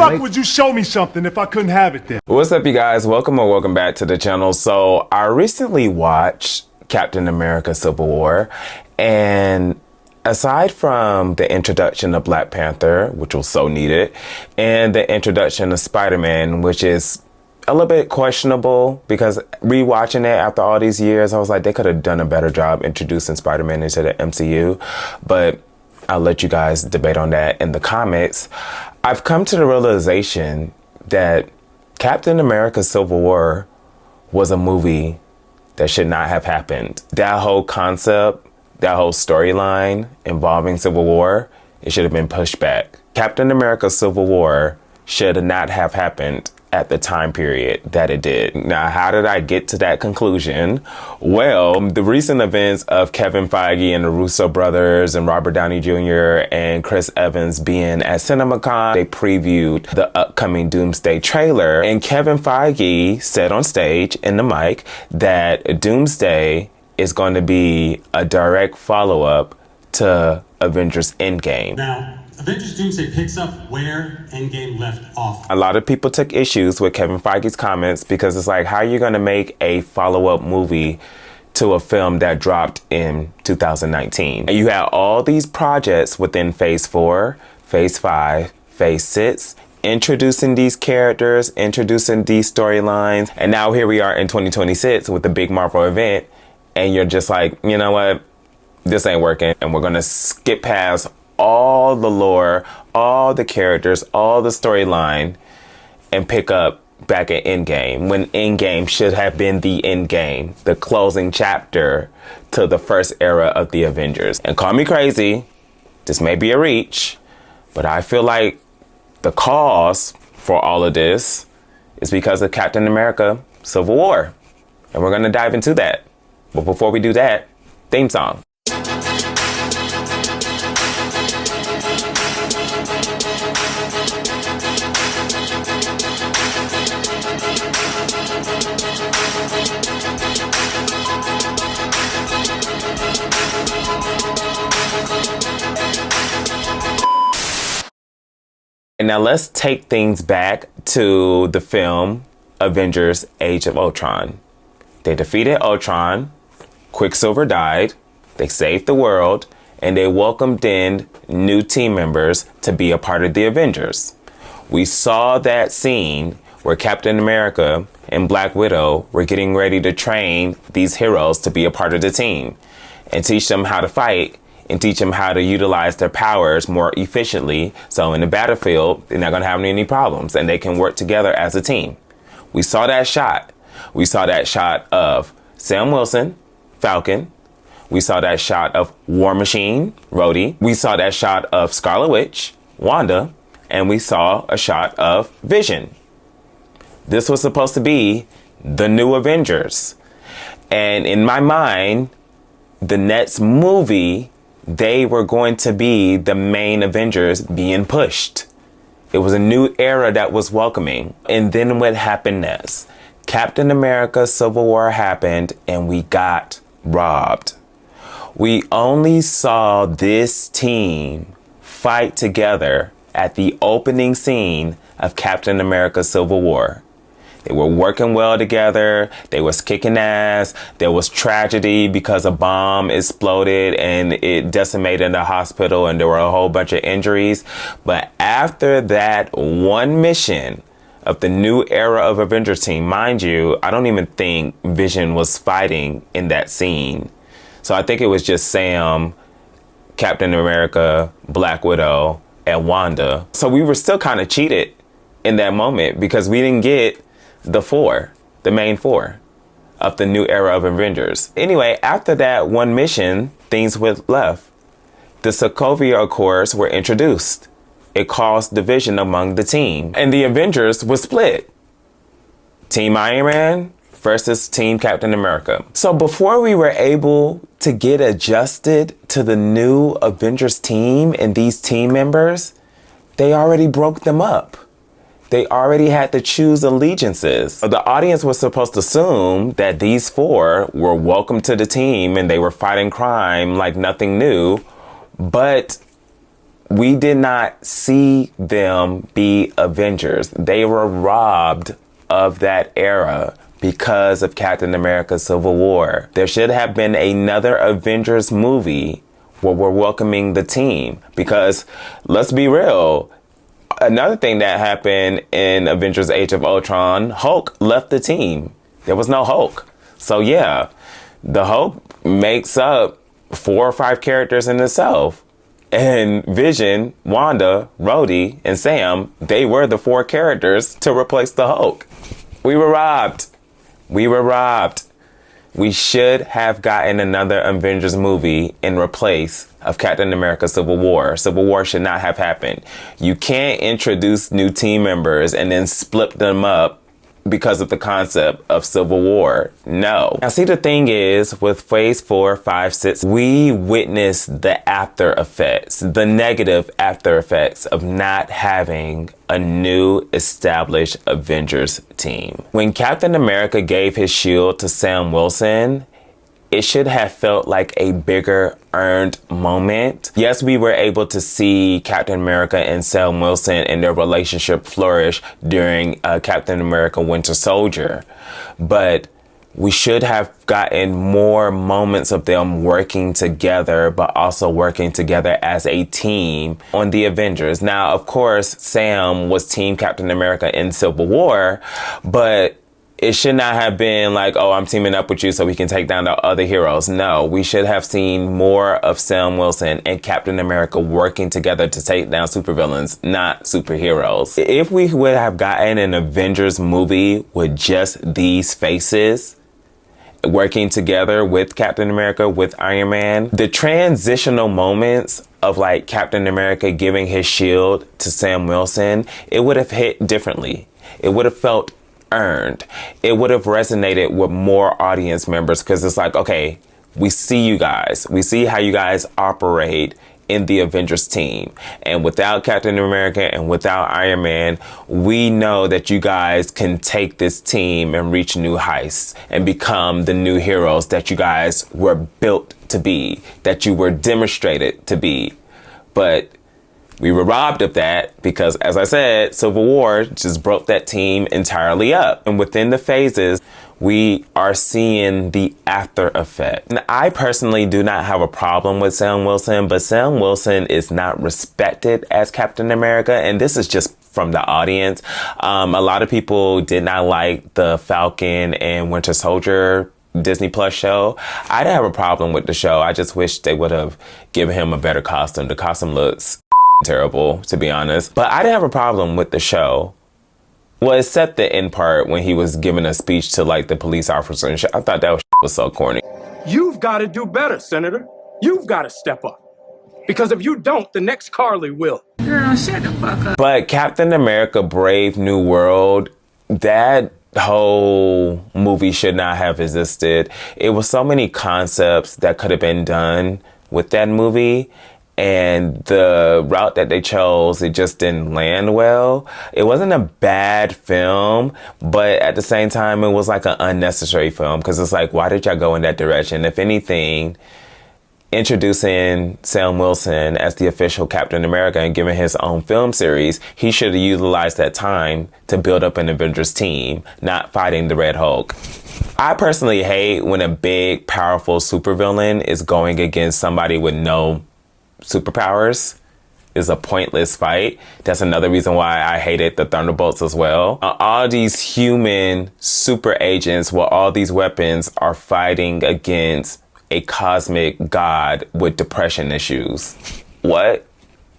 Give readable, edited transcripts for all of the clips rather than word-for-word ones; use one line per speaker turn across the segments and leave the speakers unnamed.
fuck would you show me something if I couldn't have it then?
What's up, you guys? Welcome back to the channel. So I recently watched Captain America Civil War, and aside from the introduction of Black Panther, which was so needed, and the introduction of Spider-Man, which is a little bit questionable, because rewatching it after all these years, I was like, they could have done a better job introducing Spider-Man into the MCU, but I'll let you guys debate on that in the comments. I've come to the realization that Captain America Civil War was a movie that should not have happened. That whole concept, that whole storyline involving Civil War, it should have been pushed back. Captain America Civil War should not have happened at the time period that it did. Now, how did I get to that conclusion? Well, the recent events of Kevin Feige and the Russo brothers and Robert Downey Jr. and Chris Evans being at CinemaCon, they previewed the upcoming Doomsday trailer, and Kevin Feige said on stage in the mic that Doomsday is going to be a direct follow-up to Avengers Endgame.
Now, Avengers Doomsday picks up where Endgame left off. A
lot of people took issues with Kevin Feige's comments because it's like, how are you going to make a follow-up movie to a film that dropped in 2019? And you had all these projects within Phase 4, Phase 5, Phase 6, introducing these characters, introducing these storylines, and now here we are in 2026 with the big Marvel event, and you're just like, you know what? This ain't working, and we're going to skip past all the lore, all the characters, all the storyline, and pick up back at Endgame, when Endgame should have been the Endgame, the closing chapter to the first era of the Avengers. And call me crazy, this may be a reach, but I feel like the cause for all of this is because of Captain America Civil War. And we're gonna dive into that. But before we do that, theme song. And now let's take things back to the film Avengers Age of Ultron. They defeated Ultron, Quicksilver died, they saved the world, and they welcomed in new team members to be a part of the Avengers. We saw that scene where Captain America and Black Widow were getting ready to train these heroes to be a part of the team and teach them how to fight and teach them how to utilize their powers more efficiently. So in the battlefield, they're not going to have any problems and they can work together as a team. We saw that shot. We saw that shot of Sam Wilson, Falcon. We saw that shot of War Machine, Rhodey. We saw that shot of Scarlet Witch, Wanda. And we saw a shot of Vision. This was supposed to be the new Avengers. And in my mind, the next movie, they were going to be the main Avengers being pushed. It was a new era that was welcoming. And then what happened next? Captain America Civil War happened and we got robbed. We only saw this team fight together at the opening scene of Captain America Civil War. They were working well together. They was kicking ass. There was tragedy because a bomb exploded and it decimated the hospital and there were a whole bunch of injuries. But after that one mission of the new era of Avengers team, mind you, I don't even think Vision was fighting in that scene. So I think it was just Sam, Captain America, Black Widow, and Wanda. So we were still kind of cheated in that moment because we didn't get the main four of the new era of Avengers. Anyway, after that one mission, things went left. The Sokovia Accords were introduced. It caused division among the team, and the Avengers was split. Team Iron Man versus Team Captain America. So before we were able to get adjusted to the new Avengers team and these team members, they already broke them up. They already had to choose allegiances. The audience was supposed to assume that these four were welcome to the team and they were fighting crime like nothing new. But We did not see them be Avengers. They were robbed of that era because of Captain America Civil War. There should have been another Avengers movie where we're welcoming the team, because let's be real, another thing that happened in Avengers Age of Ultron, Hulk left the team. There was no Hulk. So yeah, the Hulk makes up 4 or 5 characters in itself. And Vision, Wanda, Rhodey, and Sam, they were the 4 characters to replace the Hulk. We were robbed. We were robbed. We should have gotten another Avengers movie in replace of Captain America Civil War. Civil War should not have happened. You can't introduce new team members and then split them up because of the concept of Civil War. No. Now, see, the thing is, with Phase 4, 5, 6, we witnessed the after effects, the negative after effects of not having a new established Avengers team. When Captain America gave his shield to Sam Wilson, it should have felt like a bigger earned moment. Yes, we were able to see Captain America and Sam Wilson and their relationship flourish during Captain America Winter Soldier, but we should have gotten more moments of them working together, but also working together as a team on the Avengers. Now, of course, Sam was Team Captain America in Civil War, but it should not have been like, oh, I'm teaming up with you so we can take down the other heroes. No, we should have seen more of Sam Wilson and Captain America working together to take down supervillains, not superheroes. If we would have gotten an Avengers movie with just these faces, working together with Captain America, with Iron Man, the transitional moments of like Captain America giving his shield to Sam Wilson, it would have hit differently. It would have felt earned. It would have resonated with more audience members, because it's like, okay, we see you guys. We see how you guys operate in the Avengers team. And without Captain America and without Iron Man, we know that you guys can take this team and reach new heights and become the new heroes that you guys were built to be, that you were demonstrated to be. But we were robbed of that because, as I said, Civil War just broke that team entirely up. And within the phases, we are seeing the after effect. And I personally do not have a problem with Sam Wilson, but Sam Wilson is not respected as Captain America. And this is just from the audience. A lot of people did not like the Falcon and Winter Soldier Disney Plus show. I didn't have a problem with the show. I just wish they would have given him a better costume. The costume looks terrible, to be honest. But I didn't have a problem with the show. Well, except the end part when he was giving a speech to like the police officer and shit. I thought that was so corny.
You've got to do better, Senator. You've got to step up. Because if you don't, the next Carly will.
Girl, shut the fuck up.
But Captain America Brave New World, that whole movie should not have existed. It was so many concepts that could have been done with that movie. And the route that they chose, it just didn't land well. It wasn't a bad film, but at the same time, it was like an unnecessary film, because it's like, why did y'all go in that direction? If anything, introducing Sam Wilson as the official Captain America and giving his own film series, he should have utilized that time to build up an Avengers team, not fighting the Red Hulk. I personally hate when a big, powerful supervillain is going against somebody with no superpowers. Is a pointless fight. That's another reason why I hated the Thunderbolts as well. All these human super agents with all these weapons are fighting against a cosmic god with depression issues. What?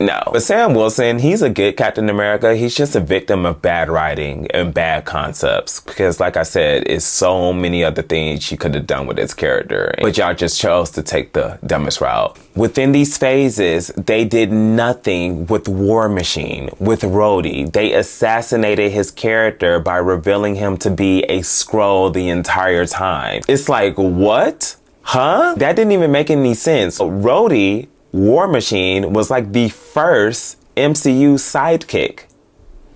No. But Sam Wilson, he's a good Captain America. He's just a victim of bad writing and bad concepts. Because like I said, it's so many other things you could have done with his character. But y'all just chose to take the dumbest route. Within these phases, they did nothing with War Machine, with Rhodey. They assassinated his character by revealing him to be a Skrull the entire time. It's like, what? Huh? That didn't even make any sense. Rhodey, War Machine, was like the first MCU sidekick.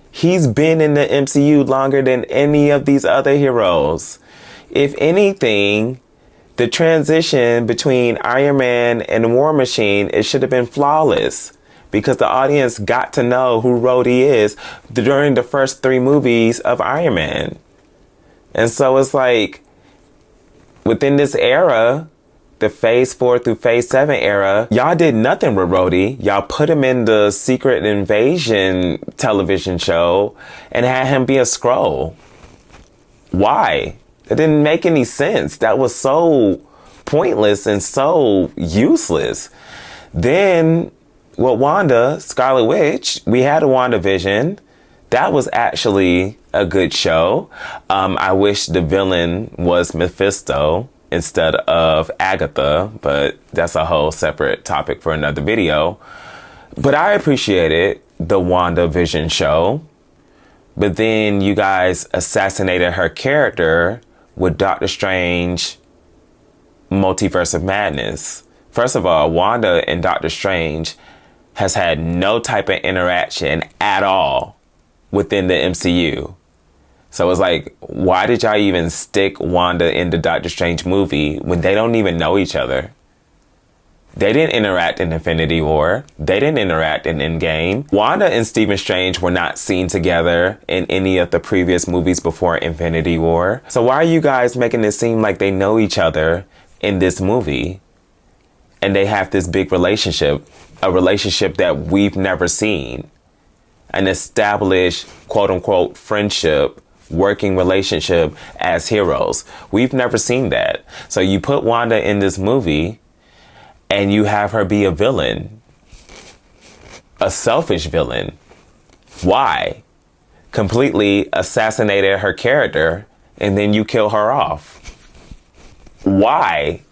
He's been in the MCU longer than any of these other heroes. If anything, the transition between Iron Man and War Machine, it should have been flawless, because the audience got to know who Rhodey is during the first 3 movies of Iron Man. And so it's like, within this era, the phase 4 through phase 7 era, y'all did nothing with Rhodey. Y'all put him in the Secret Invasion television show and had him be a Skrull. Why? It didn't make any sense. That was so pointless and so useless. Then with Wanda, Scarlet Witch, we had a WandaVision. That was actually a good show. I wish the villain was Mephisto instead of Agatha, but that's a whole separate topic for another video. But I appreciated the WandaVision show. But then you guys assassinated her character with Doctor Strange Multiverse of Madness. First of all, Wanda and Doctor Strange has had no type of interaction at all within the MCU. So it's like, why did y'all even stick Wanda in the Doctor Strange movie when they don't even know each other? They didn't interact in Infinity War. They didn't interact in Endgame. Wanda and Stephen Strange were not seen together in any of the previous movies before Infinity War. So why are you guys making it seem like they know each other in this movie? And they have this big relationship, a relationship that we've never seen. An established, quote unquote, friendship, working relationship as heroes. We've never seen that. So you put Wanda in this movie and you have her be a villain, a selfish villain. Why? Completely assassinated her character and then you kill her off. Why?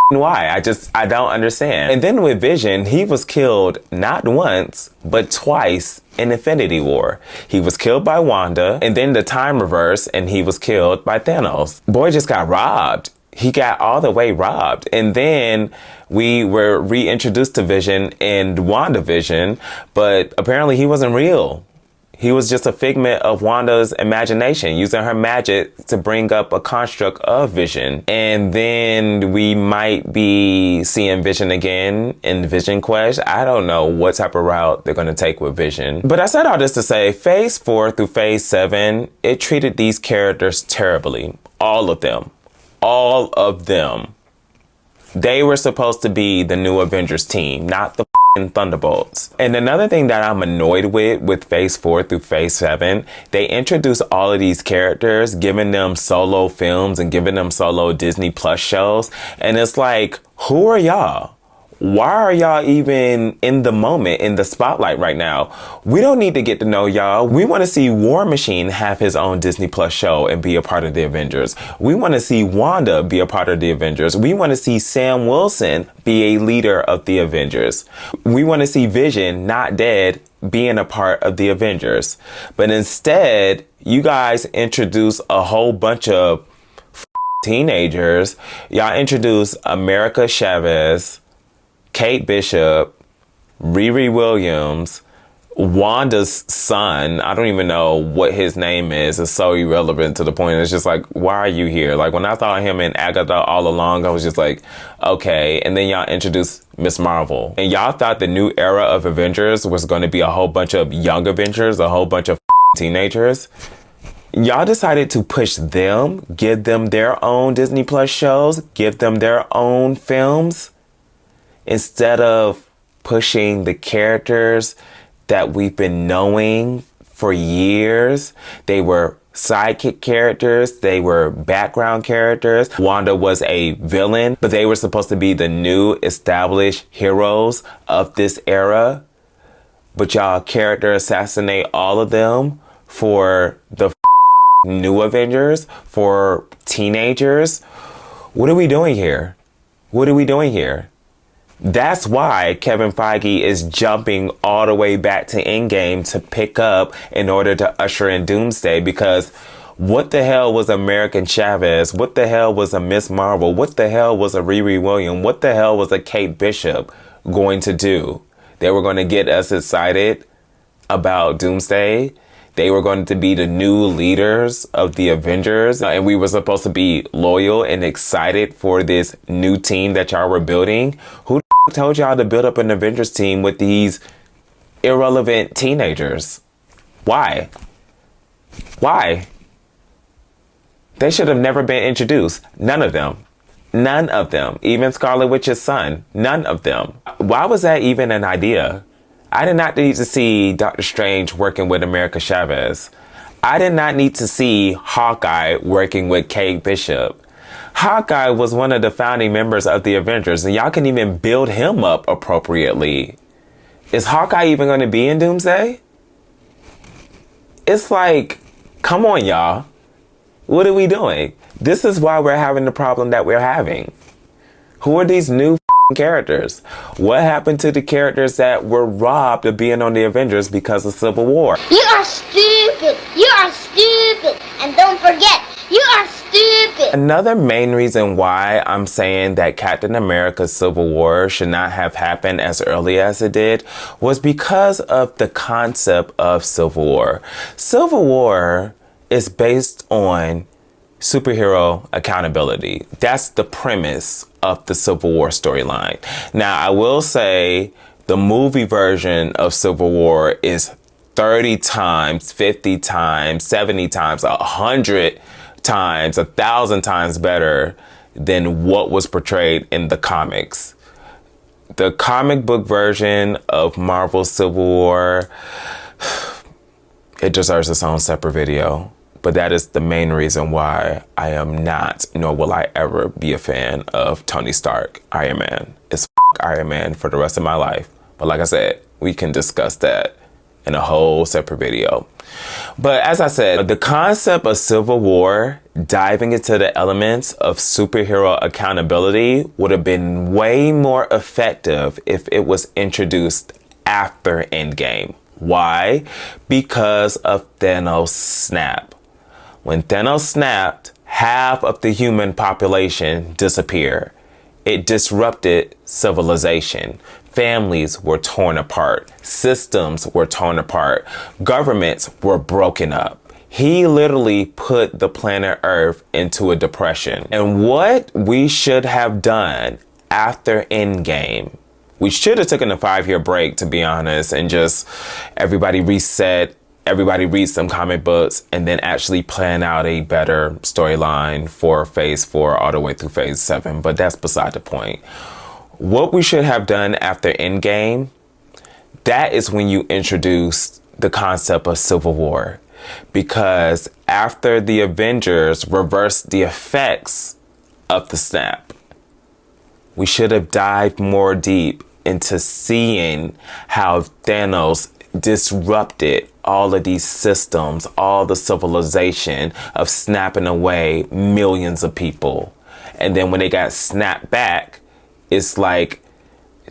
Why? I don't understand. And then with Vision, he was killed not once, but twice in Infinity War. He was killed by Wanda, and then the time reversed, and he was killed by Thanos. Boy just got robbed. He got all the way robbed. And then we were reintroduced to Vision in WandaVision, but apparently he wasn't real. He was just a figment of Wanda's imagination, using her magic to bring up a construct of Vision. And then we might be seeing Vision again in Vision Quest. I don't know what type of route they're going to take with Vision. But I said all this to say, phase 4 through phase 7, it treated these characters terribly. All of them. All of them. They were supposed to be the new Avengers team, not the Thunderbolts. And another thing that I'm annoyed with phase 4 through phase 7, they introduce all of these characters, giving them solo films and giving them solo Disney Plus shows. And it's like, who are y'all? Why are y'all even in the moment, in the spotlight right now? We don't need to get to know y'all. We want to see War Machine have his own Disney Plus show and be a part of the Avengers. We want to see Wanda be a part of the Avengers. We want to see Sam Wilson be a leader of the Avengers. We want to see Vision, not dead, being a part of the Avengers. But instead, you guys introduce a whole bunch of teenagers. Y'all introduce America Chavez, Kate Bishop, Riri Williams, Wanda's son. I don't even know what his name is. It's so irrelevant to the point. It's just like, why are you here? Like, when I thought him and Agatha all along, I was just like, okay. And then y'all introduced Miss Marvel. And y'all thought the new era of Avengers was going to be a whole bunch of young Avengers, a whole bunch of teenagers. Y'all decided to push them, give them their own Disney Plus shows, give them their own films, instead of pushing the characters that we've been knowing for years. They were sidekick characters. They were background characters. Wanda was a villain, but they were supposed to be the new established heroes of this era. But y'all character assassinate all of them for the new Avengers, for teenagers. What are we doing here? What are we doing here? That's why Kevin Feige is jumping all the way back to Endgame to pick up in order to usher in Doomsday, because what the hell was American Chavez? What the hell was a Miss Marvel? What the hell was a Riri Williams? What the hell was a Kate Bishop going to do? They were going to get us excited about Doomsday. They were going to be the new leaders of the Avengers, and we were supposed to be loyal and excited for this new team that y'all were building. Who the told y'all to build up an Avengers team with these irrelevant teenagers? Why? Why? They should have never been introduced. None of them. None of them. Even Scarlet Witch's son. None of them. Why was that even an idea? I did not need to see Doctor Strange working with America Chavez. I did not need to see Hawkeye working with Kate Bishop. Hawkeye was one of the founding members of the Avengers, and y'all can even build him up appropriately. Is Hawkeye even going to be in Doomsday? It's like, come on, y'all. What are we doing? This is why we're having the problem that we're having. Who are these new characters? What happened to the characters that were robbed of being on the Avengers because of Civil War?
You are stupid. You are stupid. And don't forget, you are stupid.
Another main reason why I'm saying that Captain America's Civil War should not have happened as early as it did was because of the concept of Civil War. Civil War is based on superhero accountability. That's the premise of the Civil War storyline. Now, I will say the movie version of Civil War is 30 times, 50 times, 70 times, 100 times, 1,000 times better than what was portrayed in the comics. The comic book version of Marvel's Civil War, it deserves its own separate video. But that is the main reason why I am not, nor will I ever be a fan of Tony Stark, Iron Man. It's Iron Man for the rest of my life. But like I said, we can discuss that in a whole separate video. But as I said, the concept of Civil War, diving into the elements of superhero accountability, would have been way more effective if it was introduced after Endgame. Why? Because of Thanos' snap. When Thanos snapped, half of the human population disappeared. It disrupted civilization. Families were torn apart. Systems were torn apart. Governments were broken up. He literally put the planet Earth into a depression. And what we should have done after Endgame, we should have taken a 5-year break, to be honest, and just everybody reset. Everybody read some comic books and then actually plan out a better storyline for phase 4 all the way through phase 7. But that's beside the point. What we should have done after Endgame, that is when you introduce the concept of Civil War. Because after the Avengers reversed the effects of the snap, we should have dived more deep into seeing how Thanos disrupted all of these systems, all the civilization of snapping away millions of people. And then when they got snapped back, it's like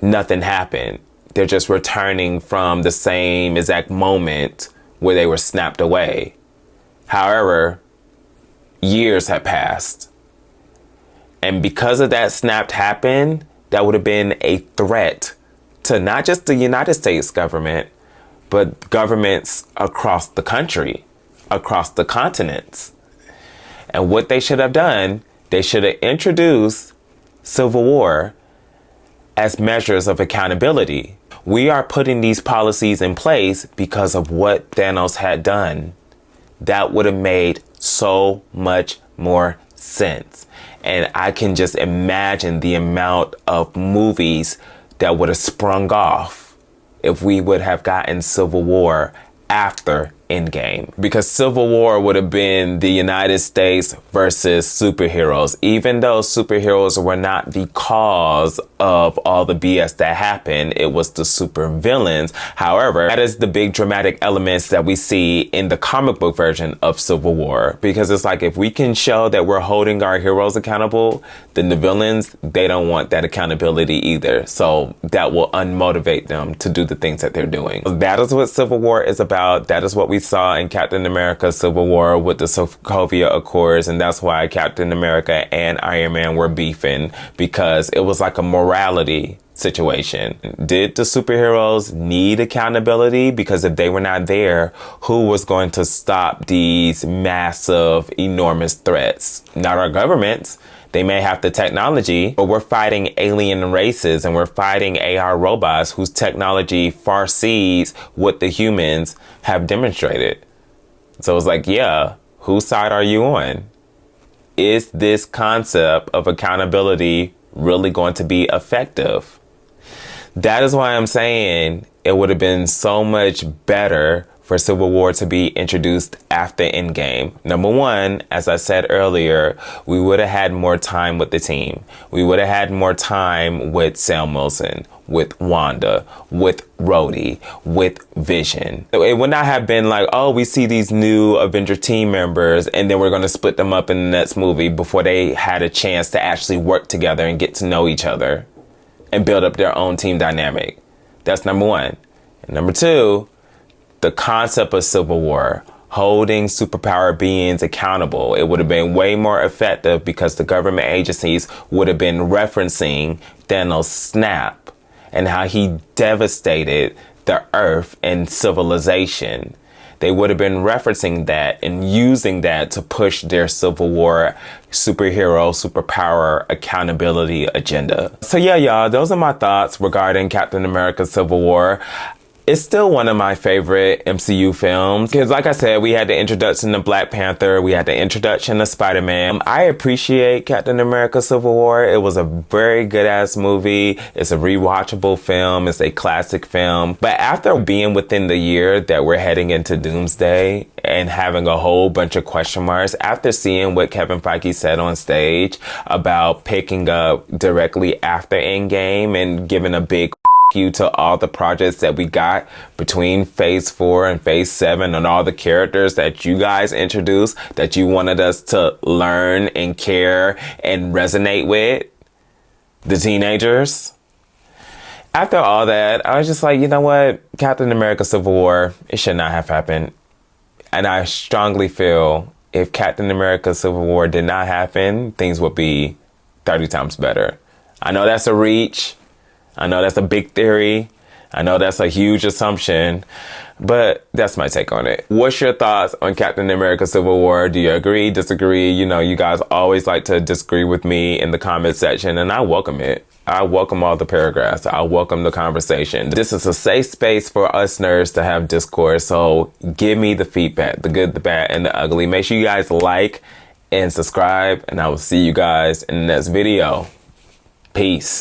nothing happened. They're just returning from the same exact moment where they were snapped away. However, years have passed. And because of that snapped happened, that would have been a threat to not just the United States government, but governments across the country, across the continents. And what they should have done, they should have introduced Civil War as measures of accountability. We are putting these policies in place because of what Thanos had done. That would have made so much more sense. And I can just imagine the amount of movies that would have sprung off if we would have gotten Civil War after Endgame. Because Civil War would have been the United States versus superheroes, even though superheroes were not the cause of all the BS that happened. It was the super villains. However, that is the big dramatic elements that we see in the comic book version of Civil War. Because it's like, if we can show that we're holding our heroes accountable, then the villains, they don't want that accountability either. So that will unmotivate them to do the things that they're doing. That is what Civil War is about. That is what we saw in Captain America Civil War with the Sokovia Accords, and that's why Captain America and Iron Man were beefing, because it was like a morality situation. Did the superheroes need accountability? Because if they were not there, who was going to stop these massive, enormous threats? Not our governments. They may have the technology, but we're fighting alien races and we're fighting AR robots whose technology far sees what the humans have demonstrated. So it's like, yeah, whose side are you on? Is this concept of accountability really going to be effective? That is why I'm saying it would have been so much better for Civil War to be introduced after Endgame. Number one, as I said earlier, we would have had more time with the team. We would have had more time with Sam Wilson, with Wanda, with Rhodey, with Vision. It would not have been like, oh, we see these new Avenger team members and then we're going to split them up in the next movie before they had a chance to actually work together and get to know each other and build up their own team dynamic. That's number one. And number two, the concept of Civil War, holding superpower beings accountable. It would have been way more effective because the government agencies would have been referencing Thanos' snap and how he devastated the earth and civilization. They would have been referencing that and using that to push their Civil War superhero, superpower accountability agenda. So yeah, y'all, those are my thoughts regarding Captain America Civil War. It's still one of my favorite MCU films because, like I said, we had the introduction to Black Panther. We had the introduction to Spider-Man. I appreciate Captain America Civil War. It was a very good-ass movie. It's a rewatchable film. It's a classic film. But after being within the year that we're heading into Doomsday and having a whole bunch of question marks, after seeing what Kevin Feige said on stage about picking up directly after Endgame and giving a big you to all the projects that we got between phase 4 and phase 7 and all the characters that you guys introduced that you wanted us to learn and care and resonate with, the teenagers. After all that, I was just like, you know what? Captain America Civil War, it should not have happened. And I strongly feel if Captain America Civil War did not happen, things would be 30 times better. I know that's a reach. I know that's a big theory. I know that's a huge assumption, but that's my take on it. What's your thoughts on Captain America Civil War? Do you agree, disagree? You know, you guys always like to disagree with me in the comment section, and I welcome it. I welcome all the paragraphs. I welcome the conversation. This is a safe space for us nerds to have discourse, so give me the feedback, the good, the bad, and the ugly. Make sure you guys like and subscribe, and I will see you guys in the next video. Peace.